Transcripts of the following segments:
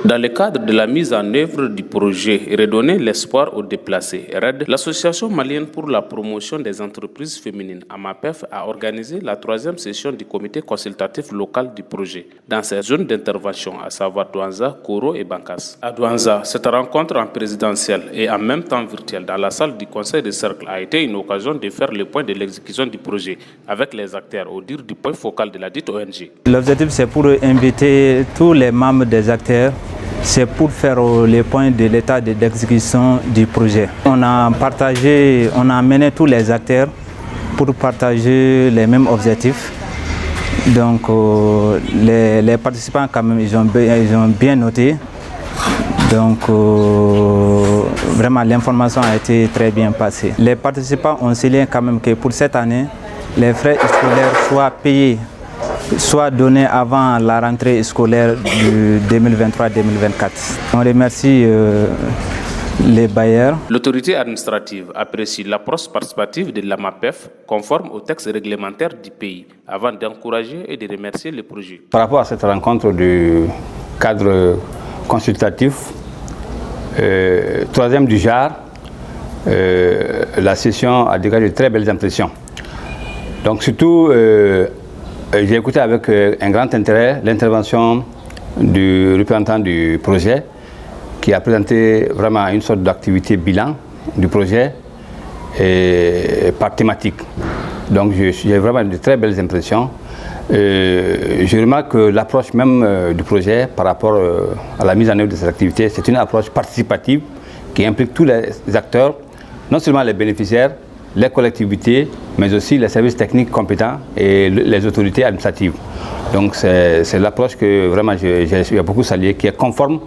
Dans le cadre de la mise en œuvre du projet Redonner l'espoir aux déplacés, RED, l'Association malienne pour la promotion des entreprises féminines, AMAPEF, a organisé la 3e session du comité consultatif local du projet dans ses zones d'intervention, à savoir Douanza, Koro et Bankas. À Douanza, cette rencontre en présentiel et en même temps virtuelle dans la salle du conseil de cercle a été une occasion de faire le point de l'exécution du projet avec les acteurs au dire du point focal de la dite ONG. L'objectif, c'est pour inviter tous les membres des acteurs. C'est pour faire les points de l'état d'exécution du projet. On a amené tous les acteurs pour partager les mêmes objectifs. Donc les participants quand même, ils ont bien noté. Donc vraiment l'information a été très bien passée. Les participants ont souligné quand même que pour cette année, les frais scolaires soient payés, soit donné avant la rentrée scolaire de 2023-2024. On remercie les bailleurs. L'autorité administrative apprécie l'approche participative de l'AMAPEF conforme au texte réglementaire du pays avant d'encourager et de remercier le projet. Par rapport à cette rencontre du cadre consultatif, 3e du genre, la session a dégagé de très belles impressions. Donc surtout, j'ai écouté avec un grand intérêt l'intervention du représentant du projet qui a présenté vraiment une sorte d'activité bilan du projet par thématique. Donc j'ai vraiment de très belles impressions. Je remarque que l'approche même du projet par rapport à la mise en œuvre de cette activité, c'est une approche participative qui implique tous les acteurs, non seulement les bénéficiaires, les collectivités, mais aussi les services techniques compétents et les autorités administratives. Donc c'est l'approche que vraiment j'ai beaucoup salué, qui est conforme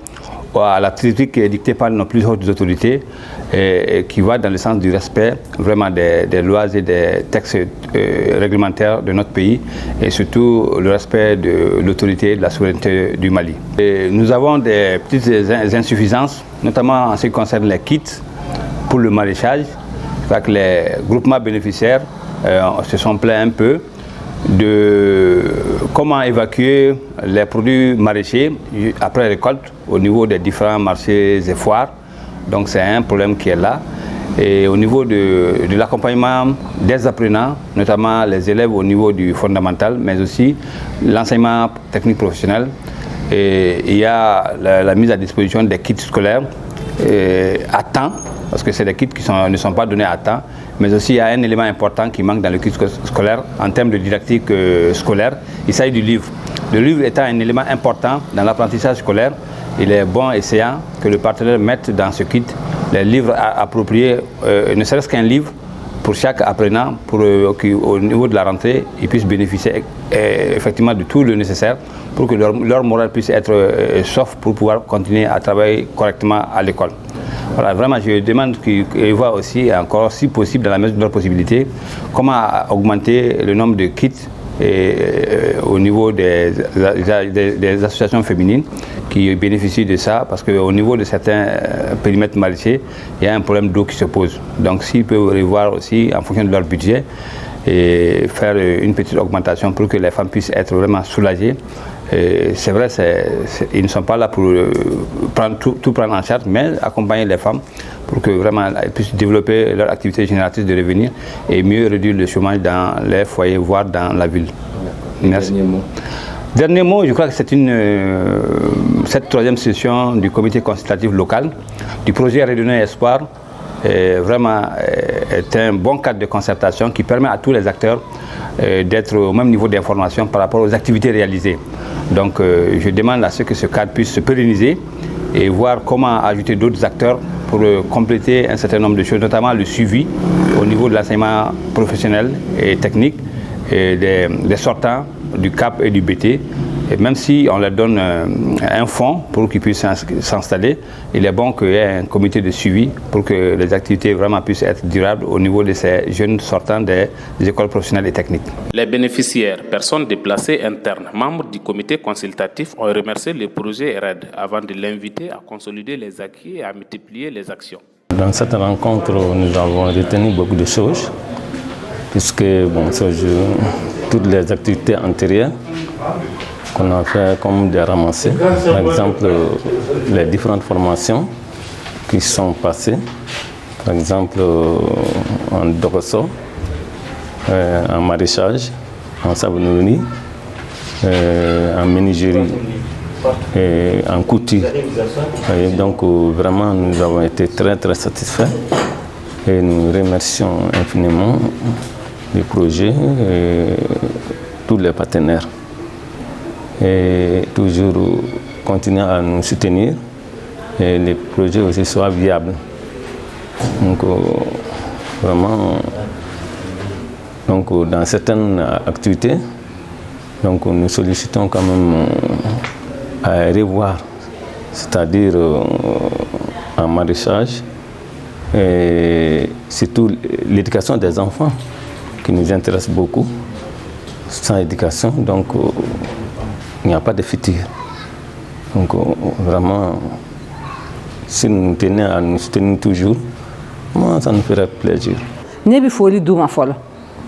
à la politique qui est dictée par nos plus hautes autorités et qui va dans le sens du respect vraiment des lois et des textes réglementaires de notre pays et surtout le respect de l'autorité de la souveraineté du Mali. Et nous avons des petites insuffisances, notamment en ce qui concerne les kits pour le maraîchage. Les groupements bénéficiaires se sont plaints un peu de comment évacuer les produits maraîchers après récolte au niveau des différents marchés et foires. Donc c'est un problème qui est là. Et au niveau de l'accompagnement des apprenants, notamment les élèves au niveau du fondamental, mais aussi l'enseignement technique professionnel. Et il y a la mise à disposition des kits scolaires à temps, parce que c'est des kits qui ne sont pas donnés à temps, mais aussi il y a un élément important qui manque dans le kit scolaire en termes de didactique scolaire. Il s'agit du livre. Le livre étant un élément important dans l'apprentissage scolaire, il est bon et essayant que le partenaire mette dans ce kit les livres appropriés, ne serait-ce qu'un livre pour chaque apprenant, pour qu'au niveau de la rentrée, ils puissent bénéficier effectivement de tout le nécessaire pour que leur morale puisse être sauf pour pouvoir continuer à travailler correctement à l'école. Voilà, vraiment, je demande qu'ils voient aussi, encore si possible, dans la mesure de leurs possibilités, comment augmenter le nombre de kits au niveau des associations féminines qui bénéficient de ça, parce qu'au niveau de certains périmètres maraîchers, il y a un problème d'eau qui se pose. Donc s'ils peuvent revoir aussi en fonction de leur budget et faire une petite augmentation pour que les femmes puissent être vraiment soulagées. C'est vrai, ils ne sont pas là pour tout prendre en charge, mais accompagner les femmes pour que vraiment elles puissent développer leur activité génératrice de revenus et mieux réduire le chômage dans les foyers, voire dans la ville. Merci. Dernier mot, je crois que c'est cette 3e session du comité consultatif local du projet Redonner espoir vraiment est un bon cadre de concertation qui permet à tous les acteurs d'être au même niveau d'information par rapport aux activités réalisées. Donc je demande à ce que ce cadre puisse se pérenniser et voir comment ajouter d'autres acteurs pour compléter un certain nombre de choses, notamment le suivi au niveau de l'enseignement professionnel et technique et des sortants du CAP et du BT. Et même si on leur donne un fonds pour qu'ils puissent s'installer, il est bon qu'il y ait un comité de suivi pour que les activités vraiment puissent être durables au niveau de ces jeunes sortants des écoles professionnelles et techniques. Les bénéficiaires, personnes déplacées internes, membres du comité consultatif ont remercié le projet RED avant de l'inviter à consolider les acquis et à multiplier les actions. Dans cette rencontre, nous avons retenu beaucoup de choses, puisque toutes les activités antérieures qu'on a fait comme des ramassés. Par exemple, les différentes formations qui sont passées. Par exemple, en Dogoso, en maraîchage, en savonnerie, en menuiserie et en couture. Et donc vraiment nous avons été très satisfaits et nous remercions infiniment les projets et tous les partenaires. Et toujours continuer à nous soutenir et les projets aussi soient viables. Donc vraiment dans certaines activités, donc nous sollicitons quand même à revoir, c'est-à-dire en maraîchage et surtout l'éducation des enfants qui nous intéresse beaucoup. Sans éducation, donc il n'y a pas de futur. Donc vraiment, si nous tenions à nous soutenir toujours, moi ça nous ferait plaisir. Ne bi foli duma folo.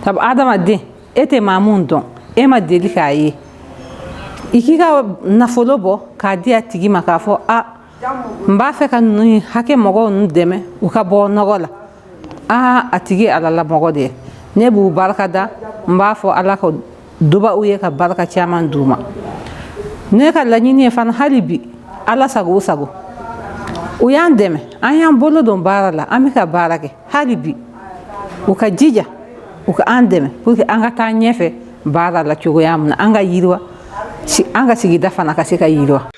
Tab adama de ete mamun don e ma deli ka ye. Ikika na folo bo ka dia tigi maka fo a mba fe ka nu hake mogo nu deme u ka bo nogola. A atigi alala mogo de. Ne bu barka da mba fo ala ko duba uye ka barka chaman duma. Ne ka lanyini fan halibi ala sago sago. U yan deme an yan bolo don barala amika barake halibi u ka jija u ka an deme pour que an ka taa ɲɛfɛ baara la cogoya min na an ka yiriwa an ka sigida fana ka se ka yiriwa.